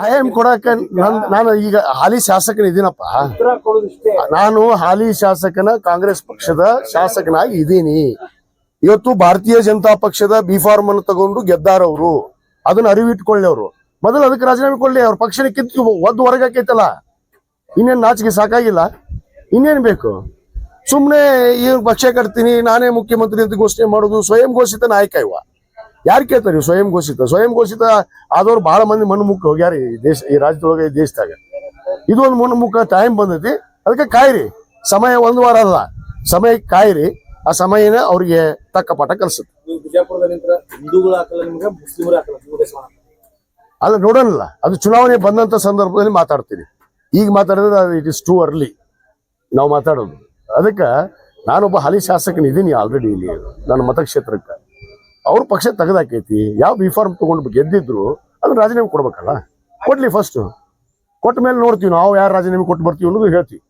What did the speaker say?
Time ಕೊಡಕ ನಾನು ಈಗ ಹಾಲಿ ಶಾಸಕನ ಇದೀನಪ್ಪ. ನಾನು ಹಾಲಿ ಶಾಸಕನ ಕಾಂಗ್ರೆಸ್ ಪಕ್ಷದ ಶಾಸಕನಾಗಿ ಇದ್ದೀನಿ. ಇವತ್ತು ಭಾರತೀಯ ಜನತಾ ಪಕ್ಷದ ಬಿ ಫಾರ್ಮ್ ಅನ್ನು ತಗೊಂಡು ಗೆದ್ದಾರವರು, ಅದನ್ನ ಅರಿವಿಟ್ಕೊಳ್ಳಿ. ಅವರು ಮೊದಲು ಅದಕ್ಕೆ ರಾಜೀನಾಮೆ ಕೊಡ್ಲಿ. ಅವ್ರ ಪಕ್ಷನ ಕಿತ್ತು ಒದ್ದು ಹೊರಗಾಕೈತಲ್ಲ, ಇನ್ನೇನು ನಾಚಿಕೆ ಸಾಕಾಗಿಲ್ಲ, ಇನ್ನೇನು ಬೇಕು? ಸುಮ್ಮನೆ ಈ ಪಕ್ಷ ಕಟ್ತೀನಿ ನಾನೇ ಮುಖ್ಯಮಂತ್ರಿ ಅಂತ ಘೋಷಣೆ ಮಾಡೋದು. ಸ್ವಯಂ ಘೋಷಿತ ನಾಯಕ ಇವ ಯಾರು ಕೇಳ್ತಾರೆ? ಸ್ವಯಂ ಘೋಷಿತ ಆದವ್ರು ಬಹಳ ಮಂದಿ ಮಣ್ಣು ಮುಕ್ಕ ಹೋಗ್ಯಾರ ಈ ದೇಶ, ಈ ರಾಜ್ಯದೊಳಗೆ, ಈ ದೇಶದಾಗ. ಇದು ಒಂದು ಮಣ್ಣು ಮುಕ್ಕ ಟೈಮ್ ಬಂದೈತಿ. ಅದಕ್ಕೆ ಕಾಯಿರಿ, ಸಮಯ ಒಂದು ವಾರ ಅಲ್ಲ, ಸಮಯ ಕಾಯಿರಿ. ಆ ಸಮಯನ ಅವ್ರಿಗೆ ತಕ್ಕ ಪಾಠ ಕಲಿಸುತ್ತೆ. ಅಲ್ಲ ನೋಡೋಣಲ್ಲ, ಅದು ಚುನಾವಣೆ ಬಂದಂತ ಸಂದರ್ಭದಲ್ಲಿ ಮಾತಾಡ್ತೀನಿ. ಈಗ ಮಾತಾಡಿದ್ರೆ ಇಟ್ ಇಸ್ ಟೂ ಅರ್ಲಿ ನಾವು ಮಾತಾಡೋದು. ಅದಕ್ಕೆ ನಾನೊಬ್ಬ ಹಾಲಿ ಶಾಸಕನ ಇದೀನಿ ಆಲ್ರೆಡಿ ಇಲ್ಲಿ ನನ್ನ ಮತಕ್ಷೇತ್ರಕ್ಕೆ. ಅವ್ರ ಪಕ್ಷ ತೆಗೆದಾಕೈತಿ. ಯಾವ ಬಿ ಫಾರ್ಮ್ ತಗೊಂಡು ಗೆದ್ದಿದ್ರು ಅದನ್ನ ರಾಜೀನಾಮೆ ಕೊಡ್ಬೇಕಲ್ಲ, ಕೊಡ್ಲಿ. ಫಸ್ಟ್ ಕೊಟ್ಟ ಮೇಲೆ ನೋಡ್ತೀವಿ ನಾವು ಯಾರು ರಾಜೀನಾಮೆ ಕೊಟ್ಟು ಬರ್ತೀವಿ ಅನ್ನೋದು ಹೇಳ್ತೀವಿ.